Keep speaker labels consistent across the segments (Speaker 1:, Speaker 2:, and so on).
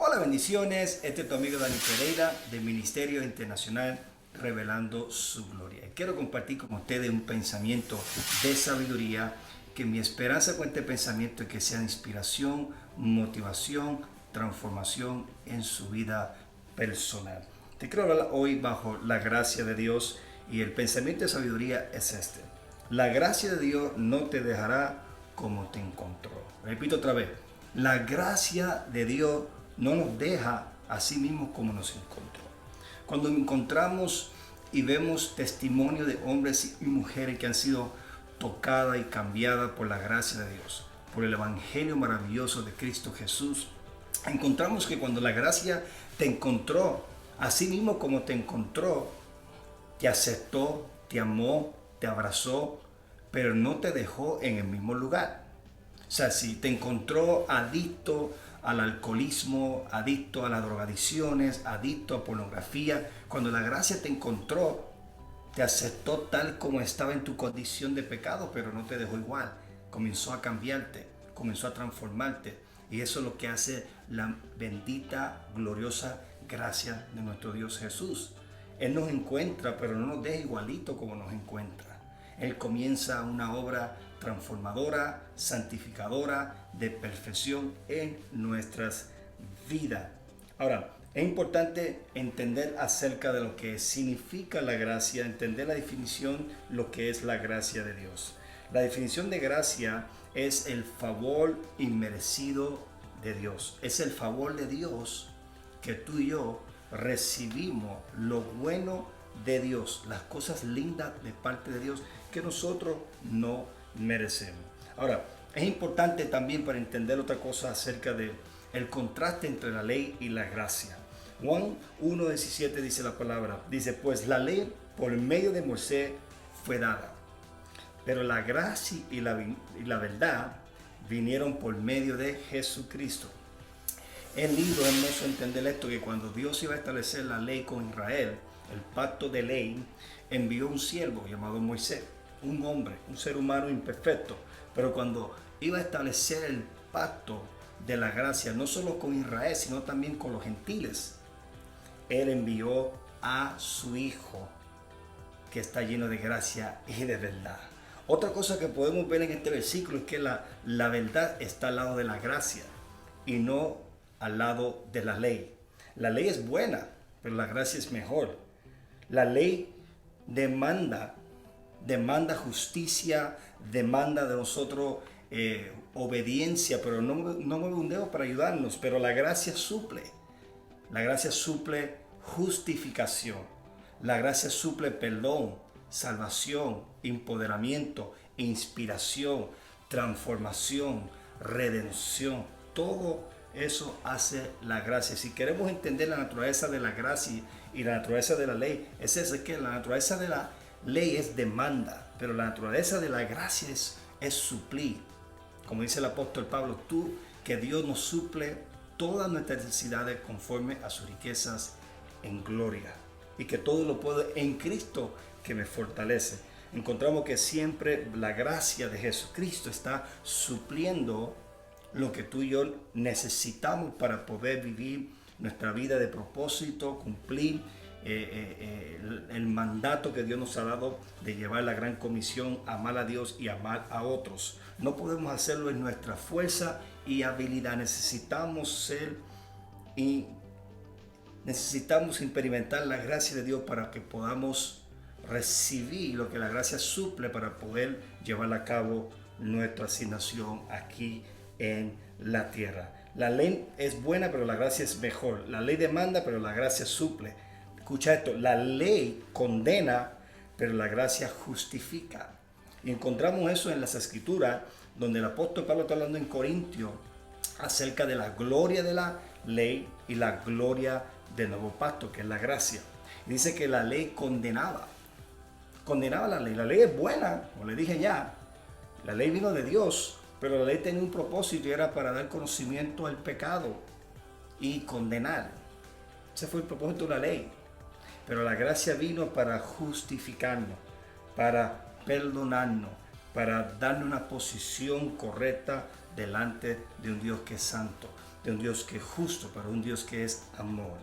Speaker 1: Hola, bendiciones. Este es tu amigo Dani Pereira del Ministerio Internacional Revelando su Gloria. Quiero compartir con ustedes un pensamiento de sabiduría, que mi esperanza con este pensamiento es que sea inspiración, motivación, transformación en su vida personal. Te quiero hablar hoy bajo la gracia de Dios, y el pensamiento de sabiduría es este: la gracia de Dios no te dejará como te encontró. Repito otra vez: la gracia de Dios no nos deja así mismo como nos encontró. Cuando encontramos y vemos testimonio de hombres y mujeres que han sido tocadas y cambiadas por la gracia de Dios, por el evangelio maravilloso de Cristo Jesús, encontramos que cuando la gracia te encontró, así mismo como te encontró, te aceptó, te amó, te abrazó, pero no te dejó en el mismo lugar. O sea, si te encontró adicto al alcoholismo, adicto a las drogadicciones, adicto a pornografía, cuando la gracia te encontró, te aceptó tal como estaba en tu condición de pecado, pero no te dejó igual. Comenzó a cambiarte, comenzó a transformarte. Y eso es lo que hace la bendita, gloriosa gracia de nuestro Dios Jesús. Él nos encuentra, pero no nos deja igualito como nos encuentra. Él comienza una obra transformadora, santificadora, de perfección en nuestras vidas. Ahora, es importante entender acerca de lo que significa la gracia, entender la definición, lo que es la gracia de Dios. La definición de gracia es el favor inmerecido de Dios. Es el favor de Dios que tú y yo recibimos, lo bueno de Dios, las cosas lindas de parte de Dios que nosotros no merecemos. Ahora, es importante también para entender otra cosa acerca de el contraste entre la ley y la gracia. Juan 1:17 dice la palabra, dice: pues la ley por medio de Moisés fue dada, pero la gracia y la verdad vinieron por medio de Jesucristo. Es lindo, hermoso entender esto, que cuando Dios iba a establecer la ley con Israel, el pacto de ley, envió un siervo llamado Moisés, un hombre, un ser humano imperfecto. Pero cuando iba a establecer el pacto de la gracia, no solo con Israel, sino también con los gentiles, Él envió a su Hijo, que está lleno de gracia y de verdad. Otra cosa que podemos ver en este versículo es que la verdad está al lado de la gracia y no al lado de la ley. La ley es buena, pero la gracia es mejor. La ley demanda justicia, demanda de nosotros obediencia, pero no mueve un dedo para ayudarnos. Pero la gracia suple. La gracia suple justificación. La gracia suple perdón, salvación, empoderamiento, inspiración, transformación, redención. Todo eso hace la gracia. Si queremos entender la naturaleza de la gracia y la naturaleza de la ley, es que la naturaleza de la ley es demanda, pero la naturaleza de la gracia es suplir. Como dice el apóstol Pablo, que Dios nos suple todas nuestras necesidades conforme a sus riquezas en gloria, y que todo lo puedo en Cristo que me fortalece. Encontramos que siempre la gracia de Jesucristo está supliendo lo que tú y yo necesitamos para poder vivir nuestra vida de propósito, cumplir el mandato que Dios nos ha dado de llevar la gran comisión, amar a Dios y amar a otros. No podemos hacerlo en nuestra fuerza y habilidad. Necesitamos experimentar la gracia de Dios para que podamos recibir lo que la gracia suple para poder llevar a cabo nuestra asignación aquí en la tierra. La ley es buena, pero la gracia es mejor. La ley demanda, pero la gracia suple. Escucha esto: la ley condena, pero la gracia justifica. Y encontramos eso en las Escrituras, donde el apóstol Pablo está hablando en Corintios acerca de la gloria de la ley y la gloria del nuevo pacto, que es la gracia. Y dice que la ley condenaba la ley. La ley es buena, como le dije ya. La ley vino de Dios, pero la ley tenía un propósito, y era para dar conocimiento al pecado y condenar. Ese fue el propósito de la ley. Pero la gracia vino para justificarnos, para perdonarnos, para darle una posición correcta delante de un Dios que es santo, de un Dios que es justo, para un Dios que es amor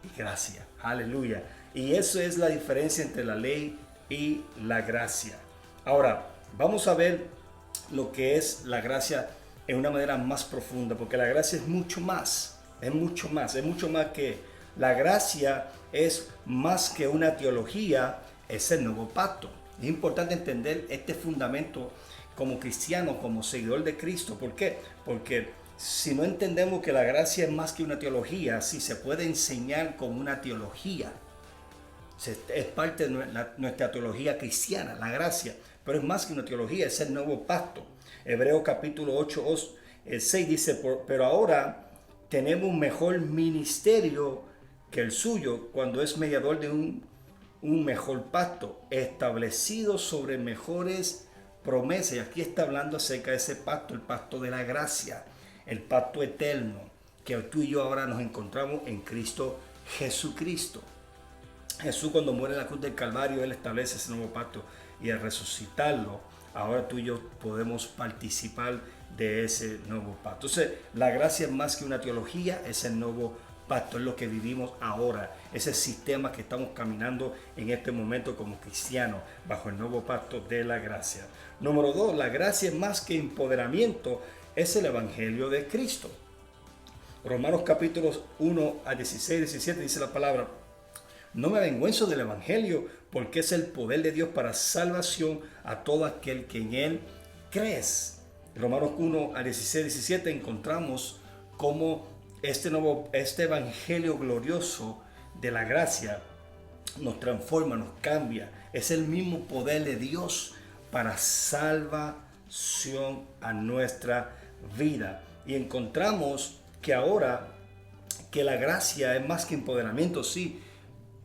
Speaker 1: y gracia. Aleluya. Y eso es la diferencia entre la ley y la gracia. Ahora, vamos a ver lo que es la gracia en una manera más profunda, porque la gracia es mucho más, es mucho más que la gracia, es más que una teología, es el nuevo pacto. Es importante entender este fundamento como cristiano, como seguidor de Cristo. ¿Por qué? Porque si no entendemos que la gracia es más que una teología, si se puede enseñar como una teología, es parte de nuestra teología cristiana, la gracia, pero es más que una teología, es el nuevo pacto. Hebreos capítulo 8, 6 dice, pero ahora tenemos un mejor ministerio que el suyo, cuando es mediador de un mejor pacto, establecido sobre mejores promesas. Y aquí está hablando acerca de ese pacto, el pacto de la gracia, el pacto eterno, que tú y yo ahora nos encontramos en Cristo Jesucristo. Jesús, cuando muere en la cruz del Calvario, Él establece ese nuevo pacto, y al resucitarlo, ahora tú y yo podemos participar de ese nuevo pacto. Entonces, la gracia es más que una teología, es el nuevo pacto, es lo que vivimos ahora, ese sistema que estamos caminando en este momento como cristianos, bajo el nuevo pacto de la gracia. Número 2, la gracia es más que empoderamiento, es el evangelio de Cristo. Romanos capítulos 1 a 16, 17 dice la palabra: no me avergüenzo del evangelio, porque es el poder de Dios para salvación a todo aquel que en él crees. Romanos 1 a 16, 17 encontramos cómo este evangelio glorioso de la gracia nos transforma, nos cambia. Es el mismo poder de Dios para salvación a nuestra vida. Y encontramos que ahora que la gracia es más que empoderamiento, sí,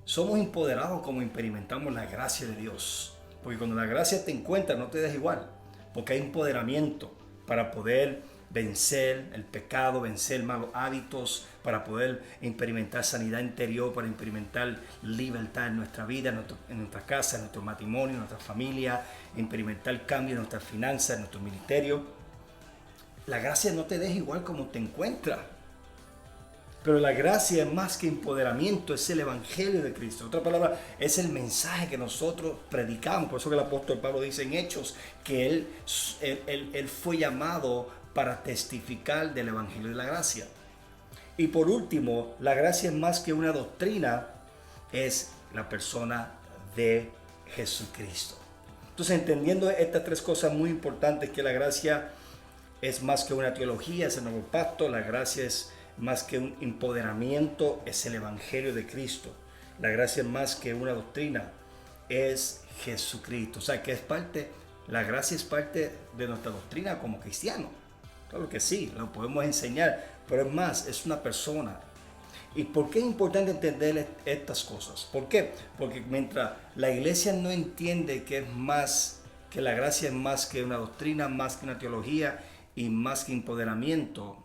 Speaker 1: somos empoderados como experimentamos la gracia de Dios. Porque cuando la gracia te encuentra, no te deja igual, porque hay empoderamiento para poder vencer el pecado, vencer malos hábitos, para poder experimentar sanidad interior, para experimentar libertad en nuestra vida, en nuestra casa, en nuestro matrimonio, en nuestra familia, experimentar cambio en nuestras finanzas, en nuestro ministerio. La gracia no te deja igual como te encuentra. Pero la gracia es más que empoderamiento, es el evangelio de Cristo. Otra palabra, es el mensaje que nosotros predicamos. Por eso que el apóstol Pablo dice en Hechos que él fue llamado para testificar del evangelio de la gracia. Y por último, la gracia es más que una doctrina, es la persona de Jesucristo. Entonces, entendiendo estas tres cosas muy importantes, que la gracia es más que una teología, es el nuevo pacto, la gracia es más que un empoderamiento, es el evangelio de Cristo. La gracia es más que una doctrina, es Jesucristo. O sea, que la gracia es parte de nuestra doctrina como cristianos. Claro que sí, lo podemos enseñar, pero es más, es una persona. ¿Y por qué es importante entender estas cosas? ¿Por qué? Porque mientras la iglesia no entiende que la gracia es más que una doctrina, más que una teología y más que empoderamiento,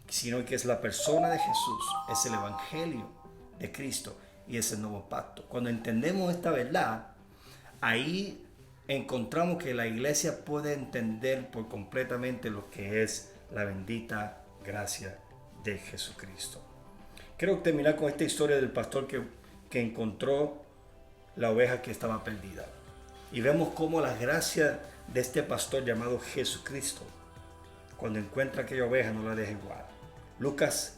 Speaker 1: sino que es la persona de Jesús, es el evangelio de Cristo y es el nuevo pacto. Cuando entendemos esta verdad, ahí encontramos que la iglesia puede entender por completamente lo que es la bendita gracia de Jesucristo. Quiero terminar con esta historia del pastor que encontró la oveja que estaba perdida. Y vemos cómo la gracia de este pastor llamado Jesucristo, cuando encuentra aquella oveja, no la deja igual. Lucas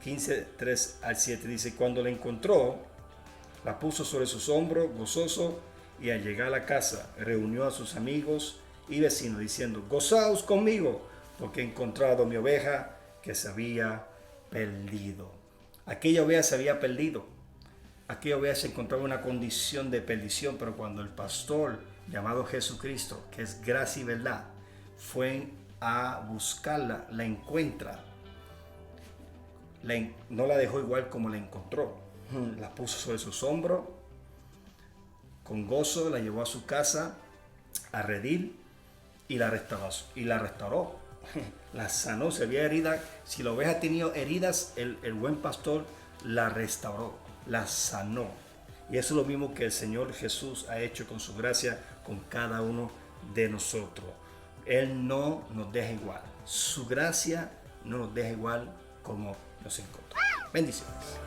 Speaker 1: 15, 3 al 7 dice: cuando la encontró, la puso sobre sus hombros gozoso, y al llegar a la casa reunió a sus amigos y vecinos diciendo: gozaos conmigo, porque he encontrado mi oveja que se había perdido. Aquella oveja se había perdido. Aquella oveja se encontraba en una condición de perdición, pero cuando el pastor llamado Jesucristo, que es gracia y verdad, fue a buscarla, la encuentra. No la dejó igual como la encontró. La puso sobre sus hombros, con gozo la llevó a su casa a redil y la restauró. La sanó. Si había heridas, si la oveja tenía heridas, el buen pastor la restauró, la sanó. Y eso es lo mismo que el Señor Jesús ha hecho con su gracia con cada uno de nosotros. Él no nos deja igual. Su gracia no nos deja igual como nos encontró. Bendiciones.